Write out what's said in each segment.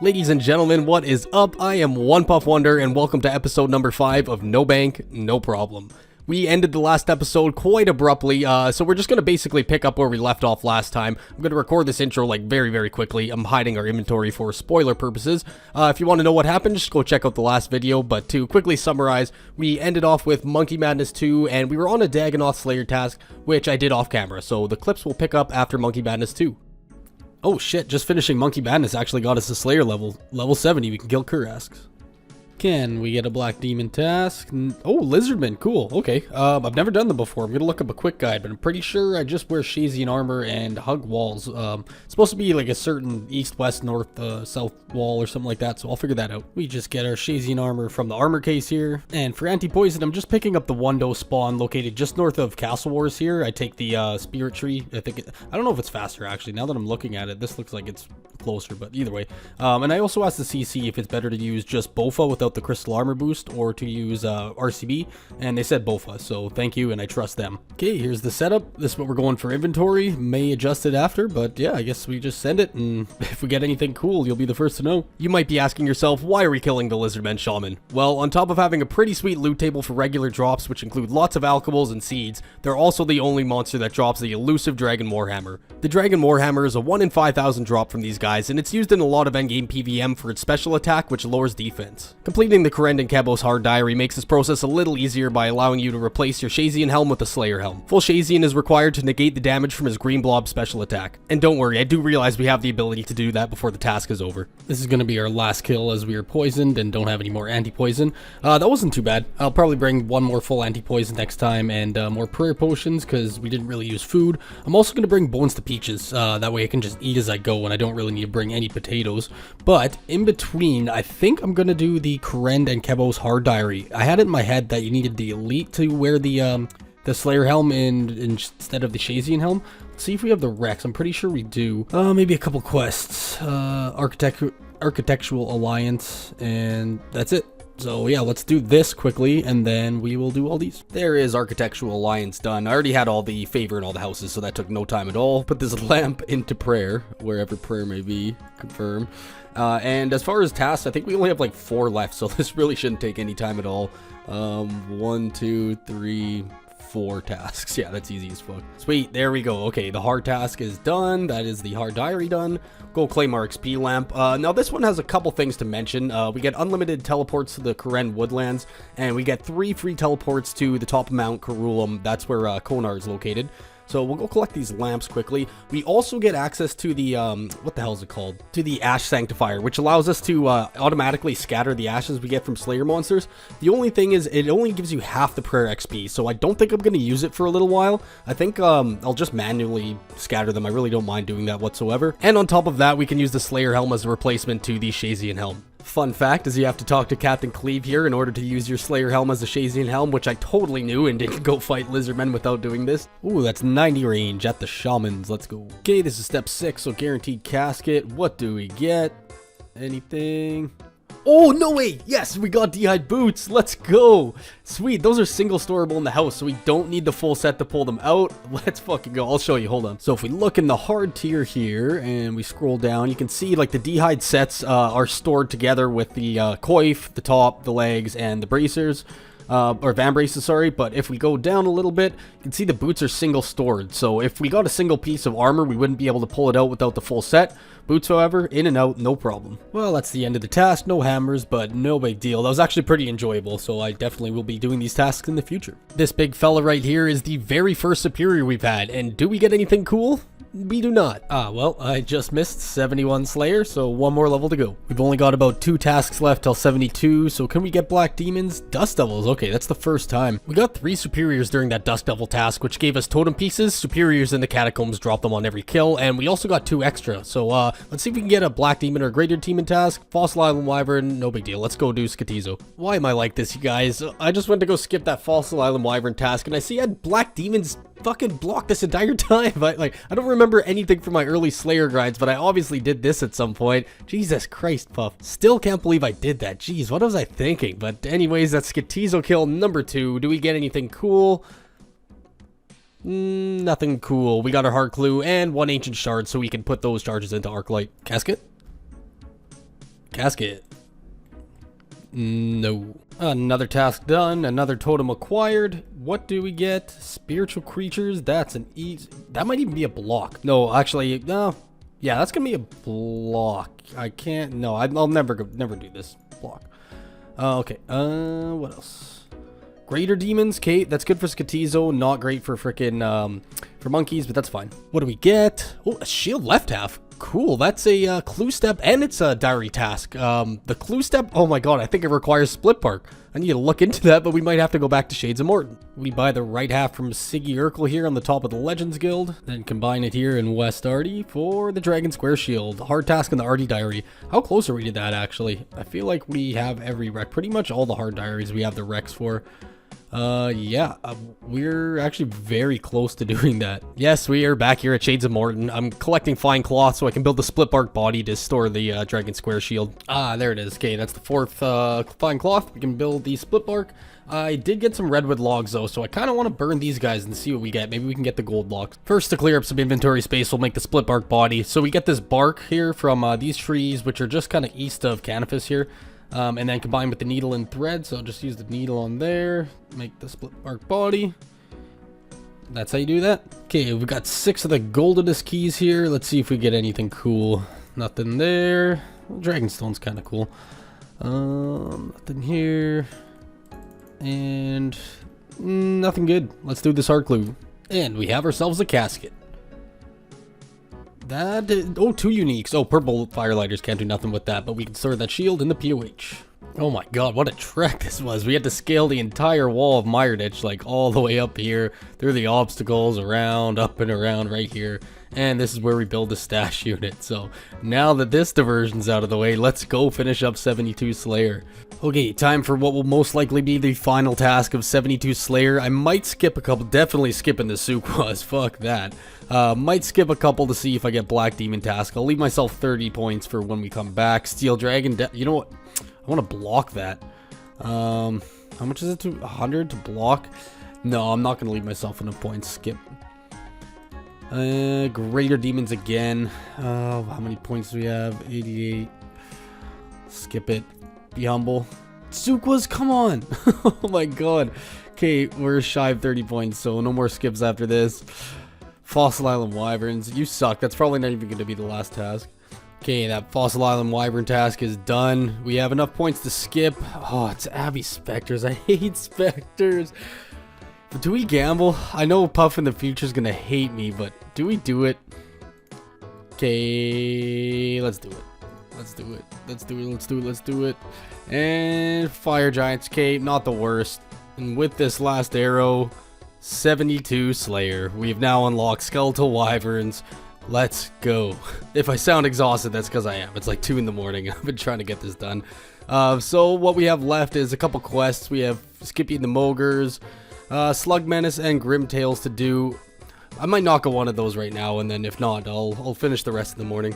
Ladies and gentlemen, what is up? I am OnePuffWonder and welcome to episode number 5 of No Bank, No Problem. We ended the last episode quite abruptly, so we're just going to basically pick up where we left off last time. I'm going to record this intro like very quickly. I'm hiding our inventory for spoiler purposes. If you want to know what happened, just go check out the last video, but to quickly summarize, we ended off with Monkey Madness 2, and we were on a Dagonoth Slayer task, which I did off camera, so the clips will pick up after Monkey Madness 2. Oh shit, just finishing Monkey Madness actually got us to Slayer level 70, we can kill Kurasks. Can we get a Black Demon task? Oh, Lizardman, cool, okay. I've never done them before. I'm gonna look up a quick guide, but I'm pretty sure I just wear Shazian armor and hug walls. It's supposed to be like a certain east, west, north, south wall or something like that, so I'll figure that out. We just get our Shazian armor from the armor case here. And for anti-poison, I'm just picking up the Wundo spawn located just north of Castle Wars here. I take the Spirit Tree. I don't know if it's faster actually. Now that I'm looking at it, this looks like it's closer, but either way. And I also asked the CC if it's better to use just Bofa without the crystal armor boost or to use RCB, and they said Bofa, so thank you and I trust them. Okay, here's the setup. This is what we're going for inventory. May adjust it after, but yeah, I guess we just send it, and if we get anything cool, you'll be the first to know. You might be asking yourself, why are we killing the Lizardman Shaman? Well, on top of having a pretty sweet loot table for regular drops, which include lots of alchemables and seeds, they're also the only monster that drops the elusive Dragon Warhammer. The Dragon Warhammer is a 1 in 5,000 drop from these guys, and it's used in a lot of endgame PVM for its special attack, which lowers defense. Completing the Karen and Kebo's Hard Diary makes this process a little easier by allowing you to replace your Shazian helm with a Slayer helm. Full Shazian is required to negate the damage from his Green Blob special attack. And don't worry, I do realize we have the ability to do that before the task is over. This is going to be our last kill as we are poisoned and don't have any more anti-poison. That wasn't too bad. I'll probably bring one more full anti-poison next time and more prayer potions because we didn't really use food. I'm also going to bring bones to peaches. That way I can just eat as I go and I don't really need to bring any potatoes. But in between, I think I'm going to do the Karen and Kebo's Hard Diary. I had it in my head that you needed the elite to wear the Slayer helm instead of the Shazian helm. Let's see if we have the Rex. I'm pretty sure we do. Maybe a couple quests. Architectural Alliance, and that's it. So yeah, let's do this quickly, and then we will do all these. There is Architectural Alliance done. I already had all the favor in all the houses, so that took no time at all. Put this lamp into prayer, wherever prayer may be. Confirm. And as far as tasks, I think we only have like 4 left, so this really shouldn't take any time at all. 1, 2, 3, 4 tasks. Yeah, that's easy as fuck. Sweet, there we go. Okay, the hard task is done. That is the hard diary done. Go claim our XP lamp. Now this one has a couple things to mention. We get unlimited teleports to the Karen Woodlands, and we get 3 free teleports to the top of Mount Karulum. That's where Konar is located. So we'll go collect these lamps quickly. We also get access to the, what the hell is it called? To the Ash Sanctifier, which allows us to automatically scatter the ashes we get from Slayer monsters. The only thing is, it only gives you half the prayer XP, so I don't think I'm going to use it for a little while. I think I'll just manually scatter them. I really don't mind doing that whatsoever. And on top of that, we can use the Slayer helm as a replacement to the Shazian helm. Fun fact is you have to talk to Captain Cleve here in order to use your Slayer helm as a Shazian helm, which I totally knew and didn't go fight Lizardmen without doing this. Ooh, that's 90 range at the Shamans. Let's go. Okay, this is step 6, so guaranteed casket. What do we get? Anything? Oh, no way! Yes, we got D'hide boots! Let's go! Sweet, those are single storable in the house, so we don't need the full set to pull them out. Let's fucking go. I'll show you, hold on. So if we look in the hard tier here, and we scroll down, you can see like the D'hide sets are stored together with the coif, the top, the legs, and the bracers. Or van braces, sorry, but if we go down a little bit, you can see the boots are single stored, so if we got a single piece of armor, we wouldn't be able to pull it out without the full set. Boots, however, in and out, no problem. Well, that's the end of the task, no hammers, but no big deal. That was actually pretty enjoyable, so I definitely will be doing these tasks in the future. This big fella right here is the very first superior we've had, and do we get anything cool? We do not. Well, I just missed 71 Slayer, so 1 more level to go. We've only got about 2 tasks left till 72, so can we get Black Demons? Dust Devils, okay, that's the first time. We got 3 superiors during that Dust Devil task, which gave us totem pieces. Superiors in the catacombs drop them on every kill, and we also got 2 extra. So, let's see if we can get a Black Demon or Greater Demon task. Fossil Island Wyvern, no big deal. Let's go do Skatizo. Why am I like this, you guys? I just went to go skip that Fossil Island Wyvern task, and I see I had Black Demons fucking blocked this entire time. I don't remember anything from my early Slayer grinds, but I obviously did this at some point. Jesus Christ, Puff. Still can't believe I did that. Jeez, what was I thinking? But anyways, that's Skatizo kill number 2. Do we get anything cool? Nothing cool. We got our Heart Clue and 1 Ancient Shard, so we can put those charges into Arclight. Casket? Casket. No. Another task done, another totem acquired. What do we get? Spiritual creatures. That's an easy. That might even be a block. No, actually, no. Yeah, that's gonna be a block. I can't. No, I'll never do this block. Okay. What else? Greater demons. Kate. That's good for Skatizo. Not great for frickin' for monkeys, but that's fine. What do we get? Oh, a shield left half. Cool, that's a clue step, and it's a diary task. The clue step, oh my god, I think it requires split bark. I need to look into that, but we might have to go back to Shades of Morton. We buy the right half from Siggy Urkel here on the top of the Legends Guild, then combine it here in West Arty for the Dragon Square Shield. Hard task in the Arty Diary. How close are we to that, actually? I feel like we have every rec, pretty much all the hard diaries we have the recs for. Yeah, we're actually very close to doing that. Yes, we are back here at Shades of Morton. I'm collecting fine cloth so I can build the split bark body to store the Dragon Square Shield. Ah, there it is. Okay, that's the fourth fine cloth. We can build the split bark. I did get some redwood logs though, so I kind of want to burn these guys and see what we get. Maybe we can get the gold logs. First, to clear up some inventory space, we'll make the split bark body. So we get this bark here from these trees, which are just kind of east of Canopus here. And then combine with the needle and thread, so I'll just use the needle on there, make the split bark body. That's how you do that. Okay, we've got 6 of the goldenest keys here. Let's see if we get anything cool. Nothing there. Well, Dragonstone's kind of cool. Nothing here. And nothing good. Let's do this hard clue. And we have ourselves a casket. That is, oh, 2 uniques. Oh, purple firelighters can't do nothing with that, but we can store that shield in the POH. Oh my god, what a trek this was. We had to scale the entire wall of Mireditch, like all the way up here, through the obstacles, around, up and around right here. And this is where we build the stash unit. So now that this diversion's out of the way, let's go finish up 72 Slayer. Okay, time for what will most likely be the final task of 72 Slayer. I might skip a couple, definitely skipping the Sukwas, fuck that. Might skip a couple to see if I get Black Demon task. I'll leave myself 30 points for when we come back. Steel Dragon, you know what? I want to block that. How much is it to 100 to block? No, I'm not going to leave myself enough points. Skip. Greater Demons again. How many points do we have? 88. Skip it. Be humble. Sukwas, come on! Oh my god. Okay, we're shy of 30 points, so no more skips after this. Fossil Island Wyverns, you suck. That's probably not even going to be the last task. Okay, that Fossil Island Wyvern task is done. We have enough points to skip. Oh, it's Abbey Spectres. I hate Spectres. But do we gamble? I know Puff in the future is going to hate me, but do we do it? Okay, let's do it. Let's do it. Let's do it. Let's do it. Let's do it. And Fire Giants Cape, not the worst. And with this last arrow, 72 Slayer. We've now unlocked Skeletal Wyverns. Let's go. If I sound exhausted, that's because I am. It's like 2 in the morning. I've been trying to get this done. So what we have left is a couple quests. We have Skippy and the Mogres, Slug Menace, and Grim Tales to do. I might knock one of those right now, and then if not, I'll finish the rest in the morning.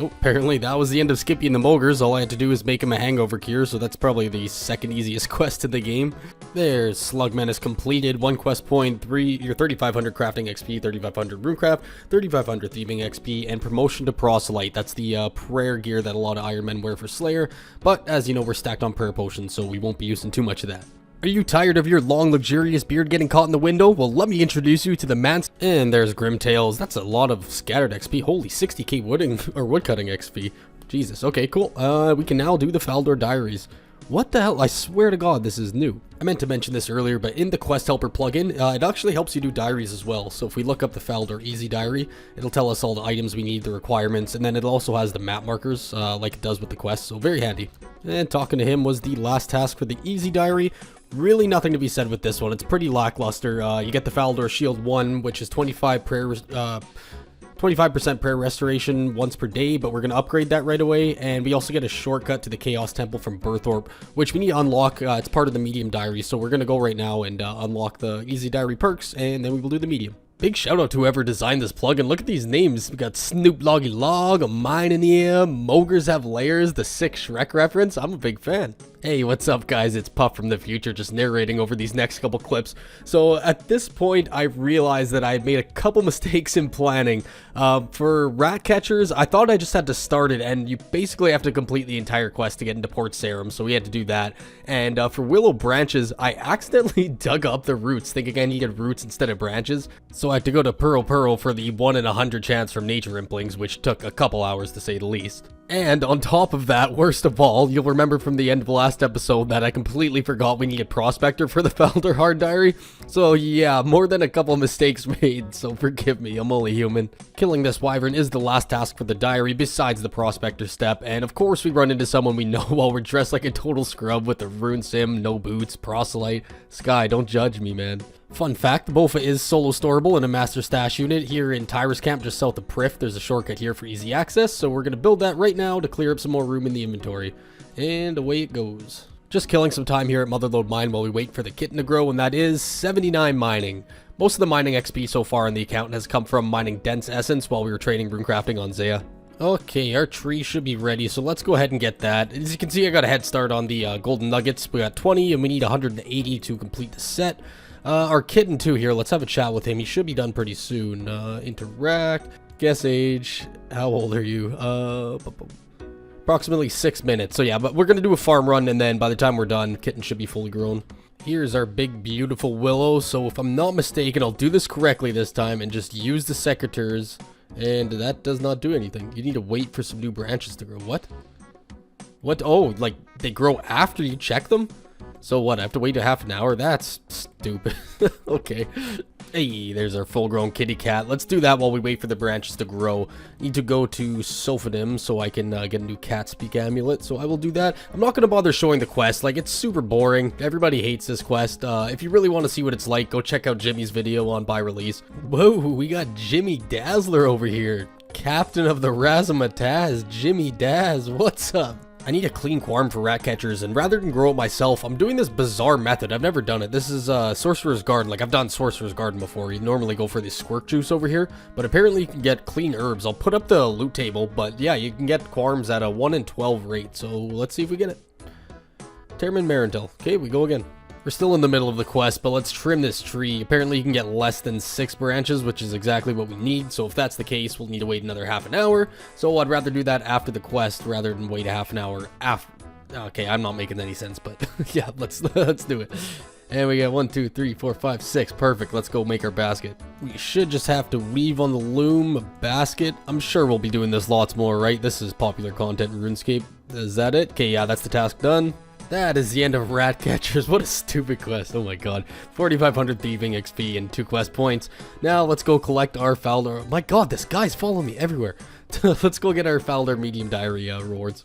Oh, apparently that was the end of Skippy and the Mogres. All I had to do is make him a hangover cure, so that's probably the second easiest quest in the game. There's Slug Menace completed. 1 quest point, 3, your 3,500 crafting XP, 3,500 runecraft, 3,500 thieving XP, and promotion to proselyte. That's the prayer gear that a lot of Iron Men wear for Slayer, but as you know, we're stacked on prayer potions, so we won't be using too much of that. Are you tired of your long, luxurious beard getting caught in the window? Well, let me introduce you to the man. And there's Grim Tales. That's a lot of scattered XP. Holy 60k woodcutting XP. Jesus. Okay, cool. We can now do the Faldor Diaries. What the hell? I swear to God, this is new. I meant to mention this earlier, but in the Quest Helper plugin, it actually helps you do diaries as well. So if we look up the Faldor Easy Diary, it'll tell us all the items we need, the requirements, and then it also has the map markers, like it does with the quest. So very handy. And talking to him was the last task for the Easy Diary. Really nothing to be said with this one. It's pretty lackluster. You get the Faldor Shield 1, which is 25% prayer restoration once per day, but we're going to upgrade that right away. And we also get a shortcut to the Chaos Temple from Birthorpe, which we need to unlock. It's part of the medium diary, so we're going to go right now and unlock the Easy Diary perks, and then we will do the medium. Big shout out to whoever designed this plugin. Look at these names. We got Snoop Loggy Log, a Mine in the Air, Mogres Have Layers, the Sick Shrek reference. I'm a big fan. Hey, what's up guys? It's Puff from the future, just narrating over these next couple clips. So at this point, I realized that I had made a couple mistakes in planning. For rat catchers, I thought I just had to start it, and you basically have to complete the entire quest to get into Port Sarum, so we had to do that. And for willow branches, I accidentally dug up the roots, thinking I needed roots instead of branches. So I had to go to Pearl for the 1 in 100 chance from nature implings, which took a couple hours to say the least. And on top of that, worst of all, you'll remember from the end of the last episode that I completely forgot we needed Prospector for the Felder Hard Diary. So yeah, more than a couple mistakes made, so forgive me, I'm only human. Killing this wyvern is the last task for the diary besides the Prospector step, and of course we run into someone we know while we're dressed like a total scrub with a rune sim, no boots, proselyte. Sky, don't judge me, man. Fun fact, the Bofa is solo storable in a master stash unit here in Tyrus Camp just south of Prif. There's a shortcut here for easy access, so we're going to build that right now to clear up some more room in the inventory. And away it goes. Just killing some time here at Motherlode Mine while we wait for the kitten to grow, and that is 79 mining. Most of the mining XP so far in the account has come from mining dense essence while we were trading runecrafting on Zaya. Okay, our tree should be ready, so let's go ahead and get that. As you can see, I got a head start on the golden nuggets. We got 20, and we need 180 to complete the set. Our kitten too here, let's have a chat with him. He should be done pretty soon. Interact, guess age, how old are you? Approximately 6 minutes. So yeah, but we're gonna do a farm run, and then by the time we're done, kitten should be fully grown. Here's our big beautiful willow, so if I'm not mistaken, I'll do this correctly this time and just use the secateurs, and that does not do anything. You need to wait for some new branches to grow. What? What? Oh, like they grow after you check them? So what, I have to wait a half an hour? That's stupid. Okay. Hey, there's our full-grown kitty cat. Let's do that while we wait for the branches to grow. Need to go to Sophonim so I can get a new cat speak amulet, so I will do that. I'm not going to bother showing the quest. Like, it's super boring. Everybody hates this quest. If you really want to see what it's like, go check out Jimmy's video on buy release. Whoa, we got Jimmy Dazzler over here. Captain of the Razzmatazz, Jimmy Daz. What's up? I need a clean quorum for rat catchers, and rather than grow it myself, I'm doing this bizarre method. I've never done it. This is Sorcerer's Garden. Like, I've done Sorcerer's Garden before. You normally go for the squirt juice over here, but apparently you can get clean herbs. I'll put up the loot table, but yeah, you can get quorums at a 1 in 12 rate, so let's see if we get it. Termin Marentel. Okay, we go again. We're still in the middle of the quest, but let's trim this tree. Apparently you can get less than 6 branches, which is exactly what we need. So if that's the case, we'll need to wait another half an hour. So I'd rather do that after the quest rather than wait a half an hour after. Okay, I'm not making any sense, but yeah, let's do it. And we got 1, 2, 3, 4, 5, 6. Perfect. Let's go make our basket. We should just have to weave on the loom a basket. I'm sure we'll be doing this lots more, right? This is popular content in RuneScape. Is that it? Okay, yeah, that's the task done. That is the end of Rat Catchers. What a stupid quest. Oh my god. 4,500 thieving XP and 2 quest points. Now let's go collect our Falder. My god, this guy's following me everywhere. Let's go get our Falder medium diary rewards.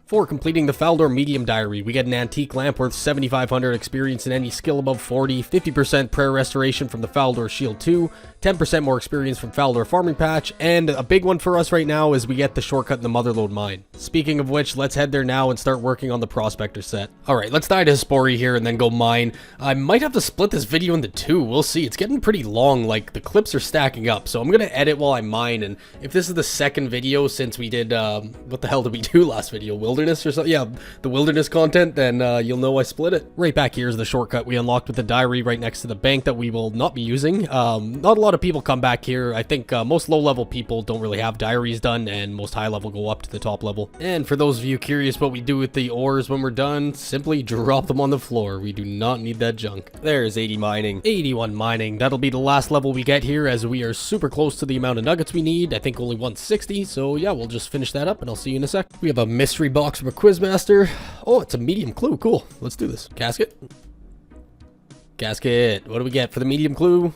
For completing the Faldor Medium Diary, we get an antique lamp worth 7,500 experience in any skill above 40, 50% prayer restoration from the Faldor Shield 2, 10% more experience from Faldor Farming Patch, and a big one for us right now is we get the shortcut in the Motherlode Mine. Speaking of which, let's head there now and start working on the Prospector set. Alright, let's die to Hespori here and then go mine. I might have to split this video into 2, we'll see. It's getting pretty long, like the clips are stacking up, so I'm gonna edit while I mine, and if this is the second video since we did, what the hell did we do last video? Wilderness or something? Yeah, the wilderness content, then you'll know I split it. Right back here is the shortcut we unlocked with the diary right next to the bank that we will not be using. Not a lot of people come back here. I think most low-level people don't really have diaries done, and most high-level go up to the top level. And for those of you curious what we do with the ores when we're done, simply drop them on the floor. We do not need that junk. There's 80 mining. 81 mining. That'll be the last level we get here, as we are super close to the amount of nuggets we need. I think only 160, so yeah, we'll just finish that up, and I'll see you in a sec. We have a mystery box from a Quizmaster. Oh, it's a medium clue. Cool. Let's do this. Casket. Casket. What do we get for the medium clue?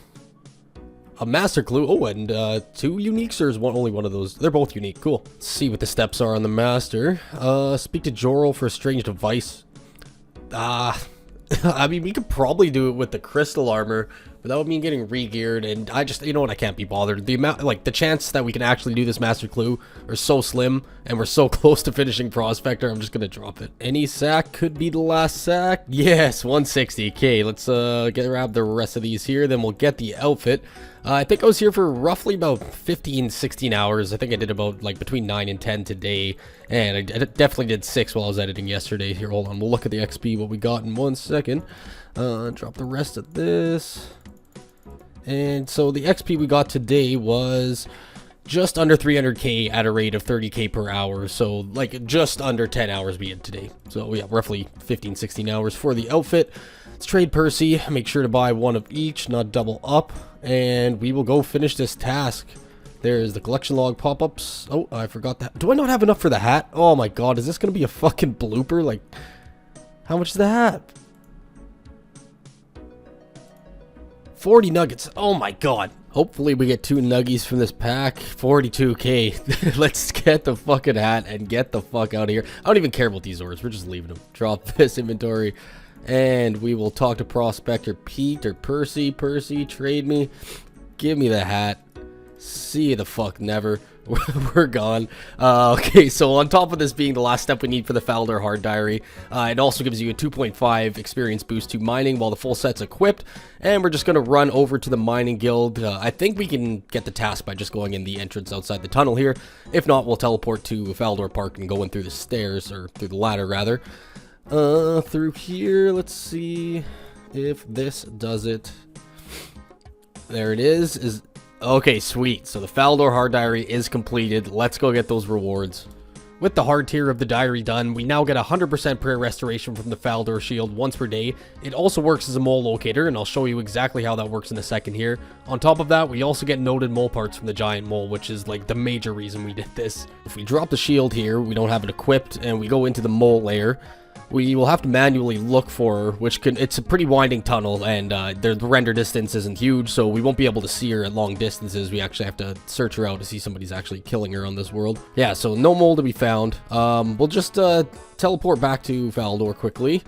A master clue. Oh, and 2 uniques, or is only one of those? They're both unique. Cool. Let's see what the steps are on the master. Speak to Jorel for a strange device. I mean, we could probably do it with the crystal armor, without me getting re-geared, and I just, you know what, I can't be bothered. The amount, like, the chance that we can actually do this Master Clue are so slim, and we're so close to finishing Prospector, I'm just gonna drop it. Any sack could be the last sack. Yes, 160. Okay, let's grab the rest of these here, then we'll get the outfit. I think I was here for roughly about 15, 16 hours. I think I did about, like, between 9 and 10 today, and I definitely did 6 while I was editing yesterday. Here, hold on, we'll look at the XP, what we got in 1 second. Drop the rest of this. And so the XP we got today was just under 300k at a rate of 30k per hour. So like just under 10 hours we had today. So yeah, roughly 15, 16 hours for the outfit. Let's trade Percy. Make sure to buy one of each, not double up. And we will go finish this task. There's the collection log pop-ups. Oh, I forgot that. Do I not have enough for the hat? Oh my god, is this going to be a fucking blooper? Like, how much is the hat? 40 nuggets. Oh my god. Hopefully we get 2 nuggies from this pack. 42k. Let's get the fucking hat and get the fuck out of here. I don't even care about these orders. We're just leaving them. Drop this inventory. And we will talk to Prospector Pete or Percy. Percy, trade me. Give me the hat. See you the fuck never. We're gone. Okay, so on top of this being the last step we need for the Faldor Hard Diary, it also gives you a 2.5 experience boost to mining while the full set's equipped, and we're just going to run over to the mining guild. I think we can get the task by just going in the entrance outside the tunnel here. If not, we'll teleport to Faldor Park and go in through the stairs, or through the ladder rather. Through here, let's see if this does it. There it is. Okay, sweet. So the Faldor Hard Diary is completed. Let's go get those rewards. With the hard tier of the diary done, we now get 100% prayer restoration from the Faldor shield once per day. It also works as a mole locator, and I'll show you exactly how that works in a second here. On top of that, we also get noted mole parts from the giant mole, which is like the major reason we did this. If we drop the shield here, we don't have it equipped, and we go into the mole layer, we will have to manually look for her, which can, it's a pretty winding tunnel, and the render distance isn't huge, so we won't be able to see her at long distances. We actually have to search her out to see somebody's actually killing her on this world. Yeah, so no mole to be found. We'll just teleport back to Faldor quickly,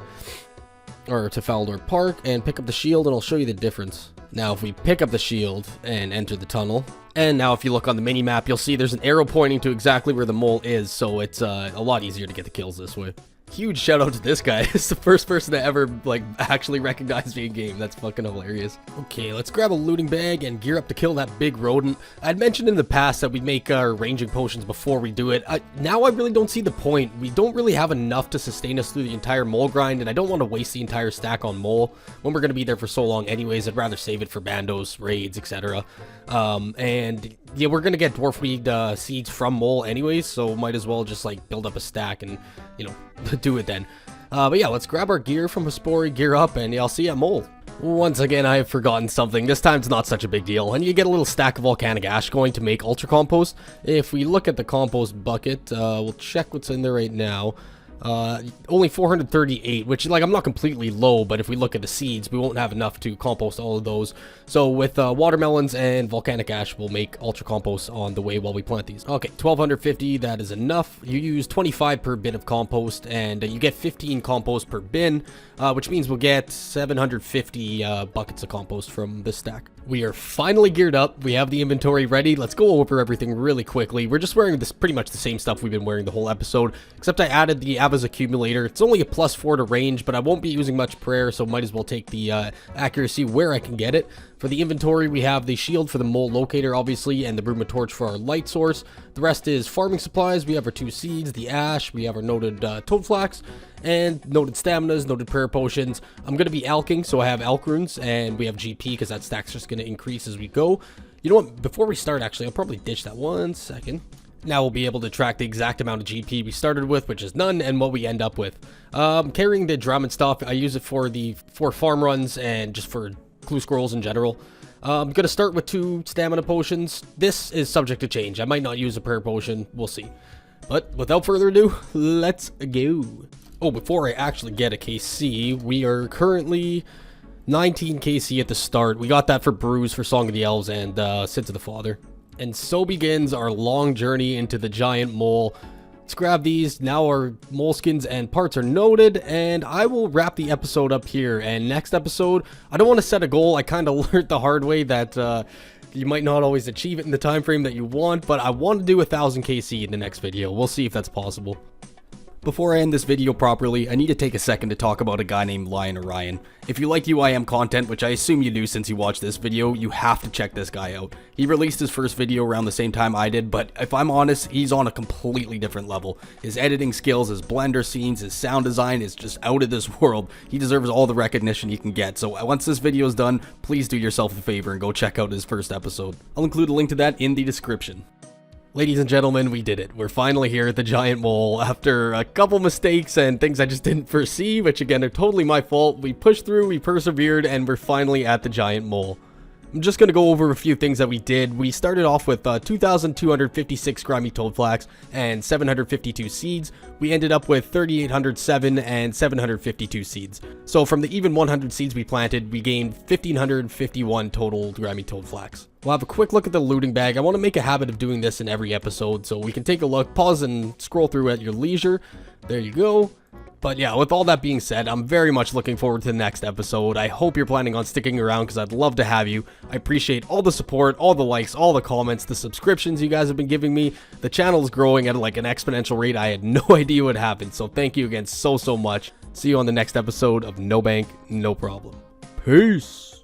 or to Faldor Park, and pick up the shield, and I'll show you the difference. Now, if we pick up the shield and enter the tunnel, and now if you look on the mini-map, you'll see there's an arrow pointing to exactly where the mole is, so it's a lot easier to get the kills this way. Huge shout out to this guy. It's the first person to ever, like, actually recognize me in game. That's fucking hilarious. Okay, let's grab a looting bag and gear up to kill that big rodent. I'd mentioned in the past that we'd make our ranging potions before we do it. Now I really don't see the point. We don't really have enough to sustain us through the entire mole grind, and I don't want to waste the entire stack on mole when we're going to be there for so long anyways. I'd rather save it for bandos, raids, etc. And yeah, we're going to get dwarf weed seeds from mole anyways, so might as well just, like, build up a stack and, you know, do it then. But yeah, let's grab our gear from Hespori, gear up, and yeah, I'll see you at mole. Once again, I have forgotten something. This time it's not such a big deal, and you get a little stack of volcanic ash going to make ultra compost. If we look at the compost bucket, we'll check what's in there right now. Only 438, which, like, I'm not completely low, but if we look at the seeds, we won't have enough to compost all of those. So with watermelons and volcanic ash, we'll make ultra compost on the way while we plant these. Okay, 1250, that is enough. You use 25 per bin of compost, and you get 15 compost per bin, which means we'll get 750 buckets of compost from this stack. We are finally geared up. We have the inventory ready. Let's go over everything really quickly. We're just wearing this pretty much the same stuff we've been wearing the whole episode, except I added the Ava's accumulator. It's only a +4 to range, but I won't be using much prayer, so might as well take the accuracy where I can get it. For the inventory, we have the shield for the mole locator, obviously, and the broom of torch for our light source. The rest is farming supplies. We have our 2 seeds, the ash, we have our noted toad flax, and noted staminas, noted prayer potions. I'm going to be alking, so I have alk runes, and we have GP, because that stack's just going to increase as we go. You know what, before we start, actually, I'll probably ditch that 1 second. Now we'll be able to track the exact amount of GP we started with, which is none, and what we end up with. Carrying the drum and stuff, I use it for farm runs and just for clue scrolls in general. I'm going to start with 2 stamina potions. This is subject to change. I might not use a prayer potion. We'll see. But without further ado, let's go. Oh, before I actually get a KC, we are currently 19 KC at the start. We got that for Brews, for Song of the Elves, and Sins of the Father. And so begins our long journey into the giant mole. Let's grab these. Now our moleskins and parts are noted, and I will wrap the episode up here. And next episode, I don't want to set a goal. I kind of learned the hard way that you might not always achieve it in the time frame that you want, but I want to do 1000 KC in the next video. We'll see if that's possible. Before I end this video properly, I need to take a second to talk about a guy named Lion Orion. If you like UIM content, which I assume you do since you watched this video, you have to check this guy out. He released his first video around the same time I did, but if I'm honest, he's on a completely different level. His editing skills, his blender scenes, his sound design is just out of this world. He deserves all the recognition he can get, so once this video is done, please do yourself a favor and go check out his first episode. I'll include a link to that in the description. Ladies and gentlemen, we did it. We're finally here at the giant mole after a couple mistakes and things I just didn't foresee, which again are totally my fault. We pushed through, we persevered, and we're finally at the giant mole. I'm just going to go over a few things that we did. We started off with 2,256 grimy toadflax and 752 seeds. We ended up with 3,807 and 752 seeds. So from the even 100 seeds we planted, we gained 1,551 total grimy toadflax. We'll have a quick look at the looting bag. I want to make a habit of doing this in every episode, so we can take a look, pause and scroll through at your leisure. There you go. But yeah, with all that being said, I'm very much looking forward to the next episode. I hope you're planning on sticking around because I'd love to have you. I appreciate all the support, all the likes, all the comments, the subscriptions you guys have been giving me. The channel is growing at like an exponential rate. I had no idea what happened, so thank you again so much. See you on the next episode of No Bank, No Problem. Peace!